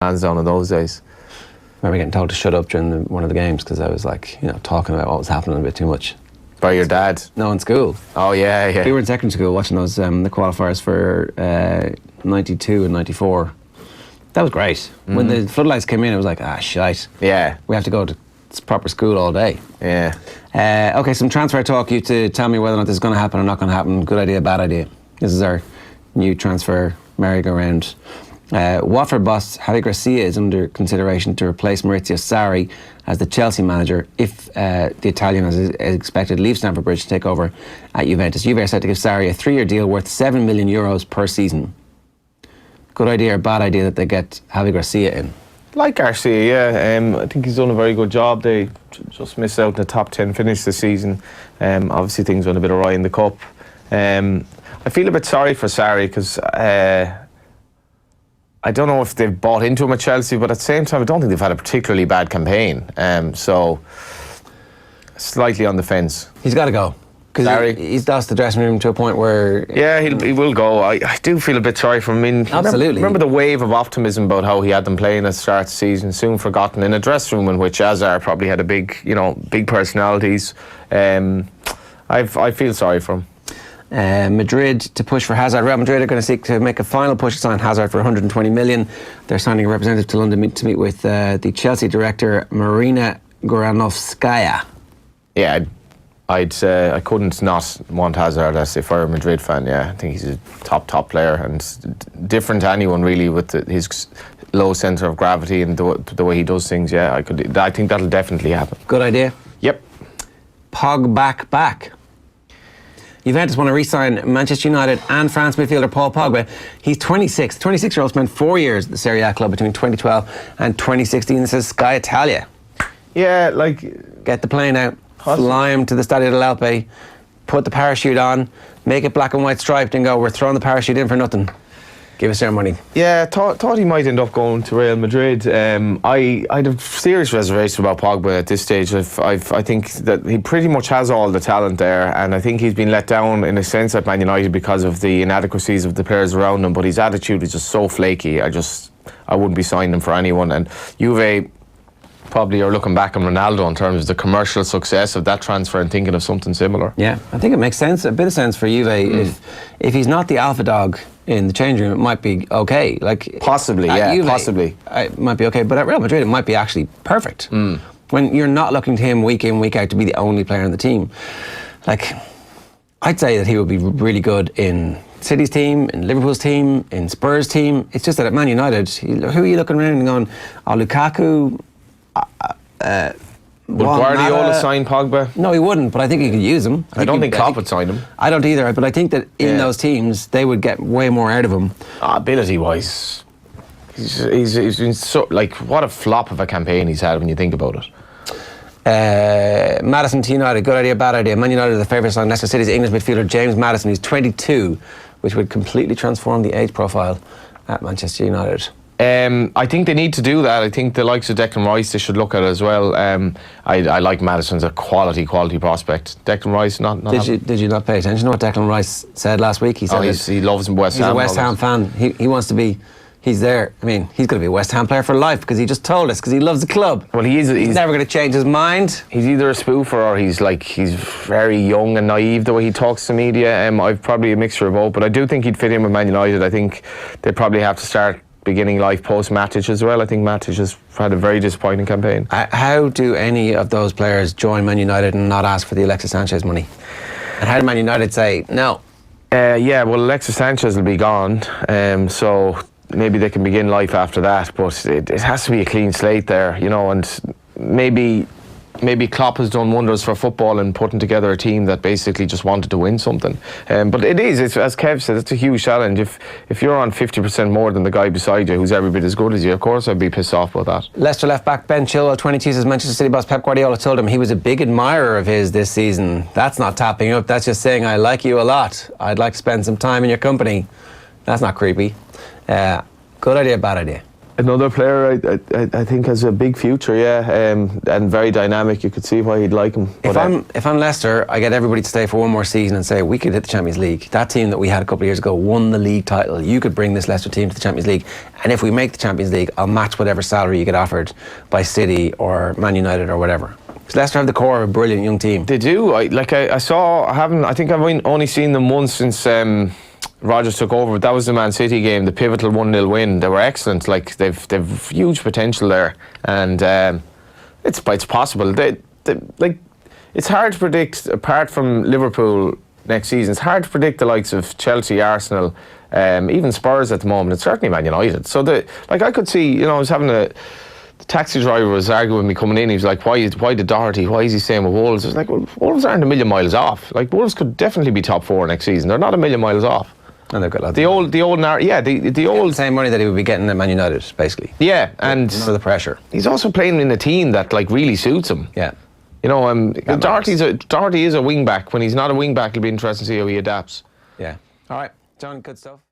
hands down in those days. I remember getting told to shut up during one of the games because I was talking about what was happening a bit too much. By your dad? No, in school. Oh, yeah. We were in secondary school watching those the qualifiers for 92 and 94. That was great. When the floodlights came in, it was like, shite. Yeah. We have to go to proper school all day. Yeah. Okay, some transfer talk. You to tell me whether or not this is going to happen or not going to happen. Good idea, bad idea. This is our new transfer merry-go-round. Watford boss Javi Garcia is under consideration to replace Maurizio Sarri as the Chelsea manager if the Italian, as expected, leaves Stamford Bridge to take over at Juventus. Juve are set to give Sarri a 3-year deal worth €7 million per season. Good idea or bad idea that they get Javi Garcia in? Like Garcia, yeah. I think he's done a very good job. They just missed out in the top 10 finish this season. Obviously things went a bit awry in the cup. I feel a bit sorry for Sarri because I don't know if they've bought into him at Chelsea, but at the same time I don't think they've had a particularly bad campaign. So slightly on the fence. He's got to go. Because he's lost the dressing room to a point where... Yeah, he will go. I do feel a bit sorry for him. I mean, absolutely. Remember the wave of optimism about how he had them playing at the start of the season, soon forgotten, in a dressing room in which Hazard probably had big personalities. I feel sorry for him. Madrid to push for Hazard. Real Madrid are going to seek to make a final push to sign Hazard for 120 million. They're signing a representative to London to meet with the Chelsea director Marina Goranovskaya. Yeah, I couldn't not want Hazard if I were a Madrid fan. Yeah, I think he's a top player and different to anyone really with his low centre of gravity and the way he does things. Yeah, I think that'll definitely happen. Good idea. Yep. Pogba back. Juventus want to re-sign Manchester United and France midfielder Paul Pogba. He's 26. The 26-year-old spent 4 years at the Serie A club between 2012 and 2016. This is Sky Italia. Yeah, get the plane out. Fly him to the Stadio dell'Alpe, put the parachute on, make it black and white striped and go, we're throwing the parachute in for nothing. Give us our money. Yeah, thought he might end up going to Real Madrid. I'd have serious reservations about Pogba at this stage. I think that he pretty much has all the talent there, and I think he's been let down in a sense at Man United because of the inadequacies of the players around him, but his attitude is just so flaky. I wouldn't be signing him for anyone. And Juve probably are looking back on Ronaldo in terms of the commercial success of that transfer and thinking of something similar. Yeah, I think it makes sense, a bit of sense for Juve. If he's not the alpha dog in the changing room, it might be okay. Possibly, possibly. It might be okay, but at Real Madrid it might be actually perfect. When you're not looking to him week in, week out to be the only player on the team. I'd say that he would be really good in City's team, in Liverpool's team, in Spurs' team. It's just that at Man United, who are you looking around and going, Lukaku... Would Guardiola sign Pogba? No, he wouldn't, but I think he could use him. I don't think Klopp would sign him. I don't either, but I think that in those teams, they would get way more out of him. Ability-wise, he's been so... what a flop of a campaign he's had when you think about it. Maddison to United, good idea, bad idea. Man United are the favourites on Leicester City's English midfielder James Maddison, who's 22, which would completely transform the age profile at Manchester United. I think they need to do that. I think the likes of Declan Rice they should look at as well. I like Maddison as a quality prospect. Declan Rice, not Did you not pay attention to what Declan Rice said last week? He said he loves West Ham. He's a West Ham fan. He wants to be. He's there. I mean, he's going to be a West Ham player for life because he just told us because he loves the club. Well, he's never going to change his mind. He's either a spoofer or he's very young and naive the way he talks to media. I've probably a mixture of both, but I do think he'd fit in with Man United. I think they'd probably have to start beginning life post Matic as well. I think Matic has had a very disappointing campaign. How do any of those players join Man United and not ask for the Alexis Sanchez money? And how do Man United say no? Well, Alexis Sanchez will be gone, so maybe they can begin life after that, but it has to be a clean slate there, and maybe Klopp has done wonders for football and putting together a team that basically just wanted to win something. But it's as Kev said, it's a huge challenge. If you're on 50% more than the guy beside you who's every bit as good as you, of course I'd be pissed off about that. Leicester left back Ben Chilwell, 22, says Manchester City boss Pep Guardiola told him he was a big admirer of his this season. That's not tapping up, that's just saying I like you a lot. I'd like to spend some time in your company. That's not creepy. Good idea, bad idea? Another player I think has a big future, and very dynamic. You could see why he'd like him. If I'm Leicester, I get everybody to stay for one more season and say we could hit the Champions League. That team that we had a couple of years ago won the league title. You could bring this Leicester team to the Champions League, and if we make the Champions League, I'll match whatever salary you get offered by City or Man United or whatever. Because Leicester have the core of a brilliant young team. They do. I think I've only seen them once since Rodgers took over, but that was the Man City game, the pivotal 1-0 win. They were excellent. Like they've huge potential there, and it's possible. It's hard to predict. Apart from Liverpool next season, it's hard to predict the likes of Chelsea, Arsenal, even Spurs at the moment. It's certainly Man United. So I could see. I was having the taxi driver was arguing with me coming in. He was like, "Why did Doherty? Why is he staying with Wolves?" I was like, "Well, Wolves aren't a million miles off. Like Wolves could definitely be top 4 next season. They're not a million miles off." And they've got lots the old same money that he would be getting at Man United, basically. Yeah, and none of the pressure. He's also playing in a team that really suits him. Yeah, Doherty is a wing back. When he's not a wing back, it'll be interesting to see how he adapts. Yeah. All right, John, good stuff.